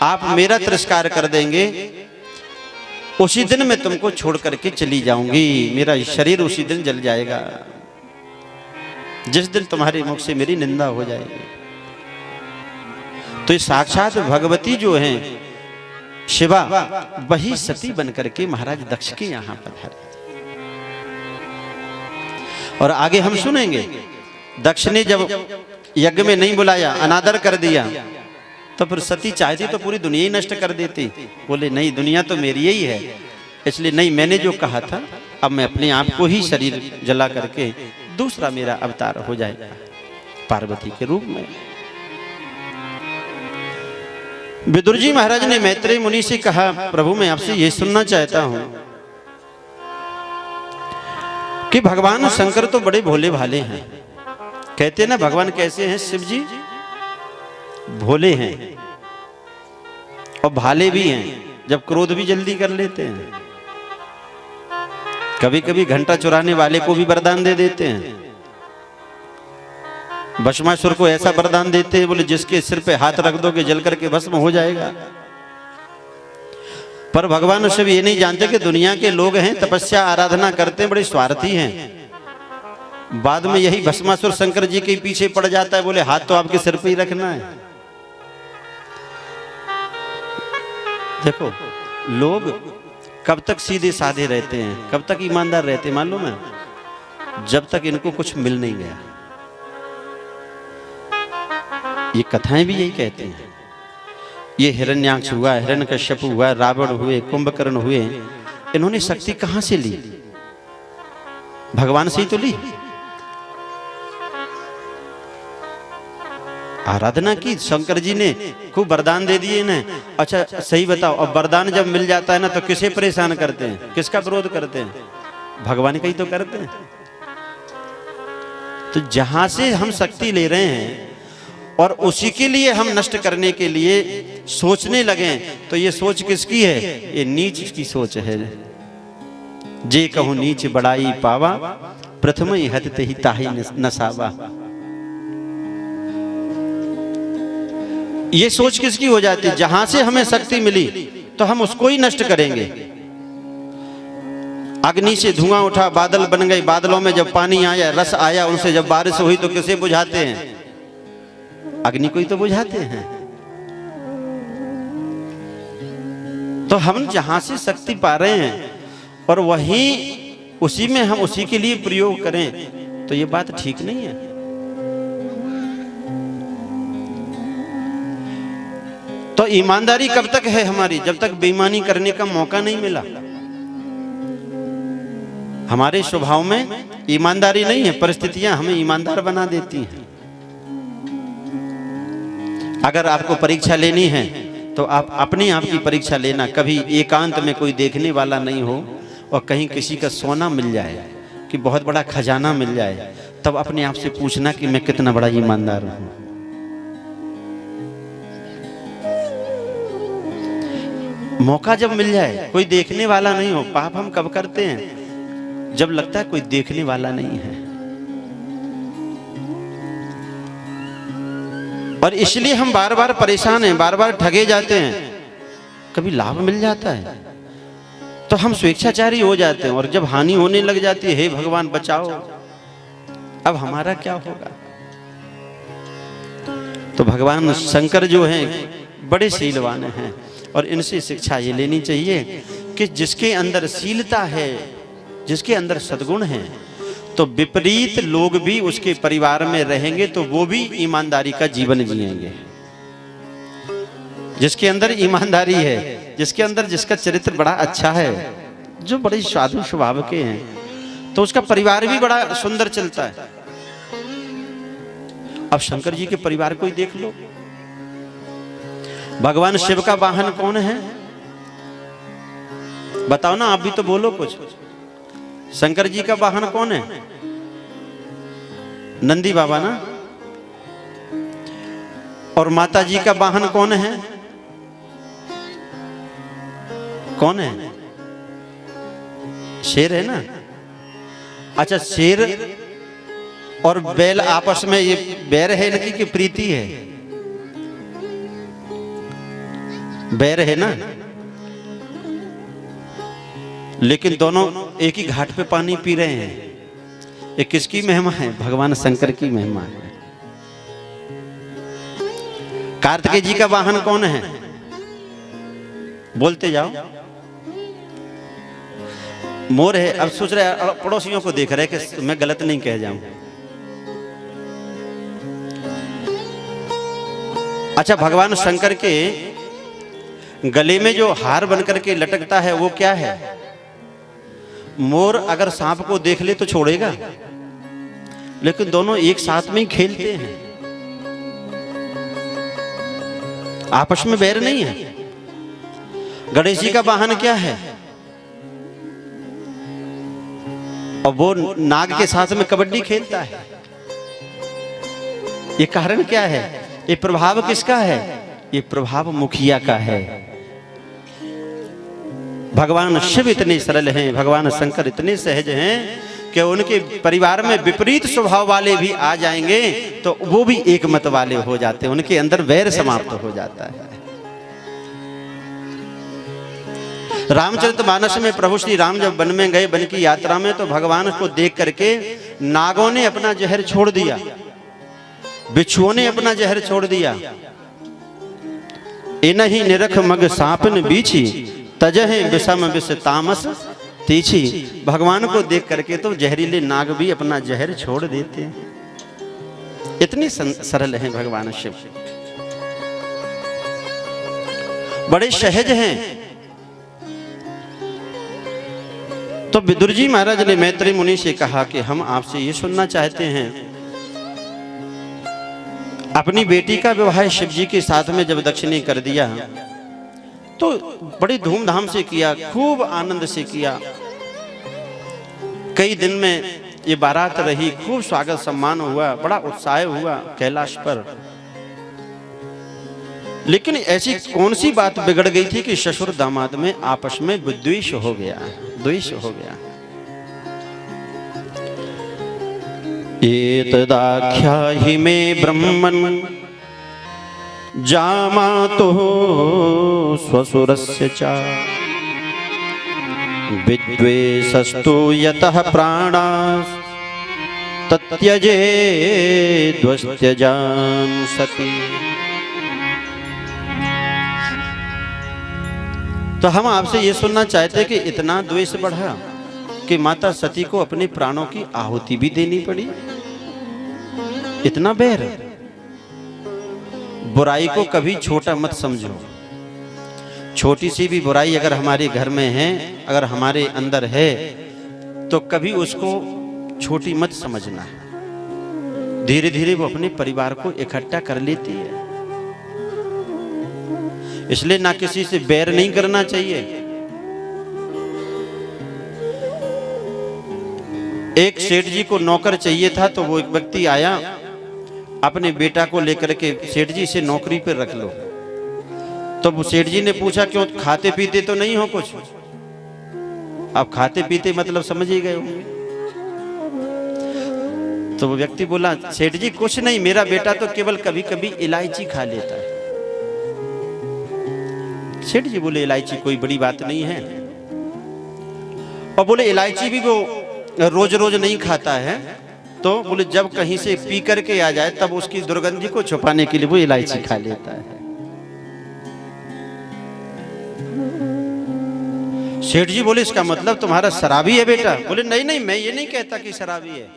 आप मेरा तिरस्कार कर देंगे, उसी दिन मैं तुमको छोड़ करके चली जाऊंगी, मेरा शरीर उसी दिन जल जाएगा, जिस दिन तुम्हारे मुख से मेरी निंदा हो जाएगी। तो ये साक्षात भगवती जो हैं शिवा, वही सती बनकर के महाराज दक्ष के यहां पधारे। और आगे हम सुनेंगे, दक्ष ने जब यज्ञ में नहीं बुलाया, अनादर कर दिया, तो फिर सती चाहती तो पूरी दुनिया ही नष्ट कर देती। बोले नहीं, दुनिया तो मेरी ही है, इसलिए नहीं, मैंने जो कहा था अब मैं अपने आप को ही शरीर जला करके दूसरा मेरा अवतार हो जाएगा पार्वती के रूप में। विदुर जी महाराज ने मैत्रेय मुनि से कहा, प्रभु मैं आपसे ये सुनना चाहता हूं कि भगवान शंकर तो बड़े भोले भाले हैं। कहते हैं ना भगवान कैसे हैं? शिव जी भोले हैं और भाले भी हैं, जब क्रोध भी जल्दी कर लेते हैं। कभी कभी घंटा चुराने वाले को भी वरदान दे देते हैं। भस्मासुर को ऐसा वरदान देते हैं, बोले जिसके सिर पे हाथ रख दोगे जल करके भस्म हो जाएगा। पर भगवान शिव ये नहीं जानते कि दुनिया के लोग हैं, तपस्या आराधना करते हैं, बड़े स्वार्थी हैं। बाद में यही भस्मासुर शंकर जी के पीछे पड़ जाता है, बोले हाथ तो आपके सिर पे ही रखना है। देखो लोग कब तक सीधे साधे रहते हैं, कब तक ईमानदार रहते हैं मालूम है? जब तक इनको कुछ मिल नहीं गया। ये कथाएं भी यही कहते हैं। ये हिरण्याक्ष हुआ, हिरण्यकश्यप हुआ, रावण हुए, कुंभकर्ण हुए, इन्होंने शक्ति कहां से ली? भगवान से ही तो ली। आराधना की, शंकर जी ने खूब वरदान दे दिए इन्हें। अच्छा सही बताओ, अब वरदान जब मिल जाता है ना तो किसे परेशान करते हैं, किसका विरोध करते हैं? भगवान का ही तो करते हैं। तो जहां से हम शक्ति ले रहे हैं और उसी के लिए हम नष्ट करने के लिए सोचने लगे, तो ये सोच किसकी है? ये नीच की सोच है। जे कहूं नीच बड़ाई पावा, प्रथम ही हतते ही ताही नसावा। ये सोच किसकी हो जाती है? जहां से हमें शक्ति मिली तो हम उसको ही नष्ट करेंगे। अग्नि से धुआं उठा, बादल बन गए, बादलों में जब पानी आया, रस आया, उनसे जब बारिश हुई, तो किसे बुझाते हैं? अग्नि को ही तो बुझाते हैं। तो हम जहां से शक्ति पा रहे हैं और वही उसी में हम उसी के लिए प्रयोग करें, तो ये बात ठीक नहीं है। तो ईमानदारी कब तक है हमारी? जब तक बेईमानी करने का मौका नहीं मिला। हमारे स्वभाव में ईमानदारी नहीं है, परिस्थितियां हमें ईमानदार बना देती हैं। अगर आपको परीक्षा लेनी है तो आप अपने आप की परीक्षा लेना, कभी एकांत में कोई देखने वाला नहीं हो और कहीं किसी का सोना मिल जाए, कि बहुत बड़ा खजाना मिल जाए, तब अपने आप से पूछना कि मैं कितना बड़ा ईमानदार हूं। मौका जब मिल जाए, कोई देखने वाला नहीं हो। पाप हम कब करते हैं? जब लगता है कोई देखने वाला नहीं है। और इसलिए हम बार बार परेशान हैं, बार बार ठगे जाते हैं। कभी लाभ मिल जाता है तो हम स्वेच्छाचारी हो जाते हैं, और जब हानि होने लग जाती है, हे भगवान बचाओ, अब हमारा क्या होगा? तो भगवान शंकर जो हैं बड़े शीलवान हैं, और इनसे शिक्षा ये लेनी चाहिए कि जिसके अंदर शीलता है, जिसके अंदर सद्गुण है, तो विपरीत लोग भी उसके परिवार में रहेंगे तो वो भी ईमानदारी का जीवन जिएंगे। जिसके अंदर ईमानदारी है, जिसके अंदर जिसका चरित्र बड़ा अच्छा है, जो बड़े साधु स्वभाव के हैं, तो उसका परिवार भी बड़ा सुंदर चलता है। अब शंकर जी के परिवार को ही देख लो। भगवान शिव का वाहन कौन है? बताओ ना, आप भी तो बोलो कुछ। शंकर जी का वाहन कौन है? नंदी बाबा ना। और माता जी का वाहन कौन है? कौन है? शेर है ना। अच्छा, शेर और बैल आपस में ये बैर है इनकी कि प्रीति है? बैर है ना, लेकिन दोनों एक ही घाट पे पानी पी रहे हैं। ये किसकी महिमा है? भगवान शंकर की महिमा है। कार्तिकेय जी का वाहन कौन है? बोलते जाओ। मोर है। अब सोच रहे पड़ोसियों को देख रहे कि मैं गलत नहीं कह जाऊं। अच्छा, भगवान शंकर के गले में जो हार बनकर के लटकता है वो क्या है? मोर अगर सांप को देख ले तो छोड़ेगा, लेकिन दोनों एक साथ में ही खेलते हैं, आपस में बैर नहीं है। गणेश जी का वाहन क्या है? और वो नाग के साथ में कबड्डी खेलता है। ये कारण क्या है? ये प्रभाव किसका है? ये प्रभाव मुखिया का है। भगवान शिव इतने सरल हैं, भगवान शंकर इतने सहज हैं कि उनके परिवार में विपरीत स्वभाव वाले भी आ जाएंगे तो वो भी एक मत वाले हो जाते हैं, उनके अंदर वैर समाप्त हो जाता है। रामचरितमानस में प्रभु श्री राम जब वन में गए, वन की यात्रा में, तो भगवान को देख करके नागों ने अपना जहर छोड़ दिया, बिच्छुओं ने अपना जहर छोड़ दिया। इनहि निरख मग सांपन बीछी, तजहे विषम विष तामस तीछी। भगवान को देख करके तो जहरीले नाग भी अपना जहर छोड़ देते हैं। इतने सरल हैं भगवान शिव, बड़े सहज हैं। तो विदुर जी महाराज ने मैत्री मुनि से कहा कि हम आपसे ये सुनना चाहते हैं, अपनी बेटी का विवाह शिव जी के साथ में जब दक्षिणी कर दिया तो बड़ी धूमधाम से किया, खूब आनंद से किया। कई दिन में ये बारात रही, खूब स्वागत सम्मान हुआ, बड़ा उत्साह हुआ कैलाश पर। लेकिन ऐसी कौन सी बात बिगड़ गई थी कि ससुर दामाद में आपस में विद्वेष हो गया, द्वेष हो गया। एतदाख्याहि मे ब्रह्मन् जामातुः स्वसुरस्य च विद्वेषस्तु यतः प्राणास् तत्यजेद्वस्त्यजान् सति। तो हम आपसे ये सुनना चाहते कि इतना द्वेष बढ़ा कि माता सती को अपने प्राणों की आहुति भी देनी पड़ी। इतना बैर। बुराई को कभी छोटा मत समझो। छोटी सी भी बुराई अगर हमारे घर में है, अगर हमारे अंदर है, तो कभी उसको छोटी मत समझना। धीरे धीरे वो अपने परिवार को इकट्ठा कर लेती है। इसलिए ना किसी से बैर नहीं करना चाहिए। एक सेठ जी को नौकर चाहिए था, तो वो एक व्यक्ति आया, अपने बेटा को लेकर के, सेठ जी से नौकरी पर रख लो। तो वो सेठ जी ने पूछा, क्यों, खाते पीते तो नहीं हो कुछ? आप खाते पीते मतलब समझ ही गए होंगे। तो वो व्यक्ति बोला, सेठ जी कुछ नहीं, मेरा बेटा तो केवल कभी कभी इलायची खा लेता है। सेठ जी बोले, इलायची कोई बड़ी बात नहीं है। और बोले इलायची भी वो रोज रोज नहीं खाता है, तो बोले जब कहीं से पी करके आ जाए तब उसकी दुर्गंधी को छुपाने के लिए वो इलायची खा लेता है। सेठ जी बोले, इसका मतलब तुम्हारा शराबी है बेटा? बोले नहीं नहीं, मैं ये नहीं कहता कि शराबी है।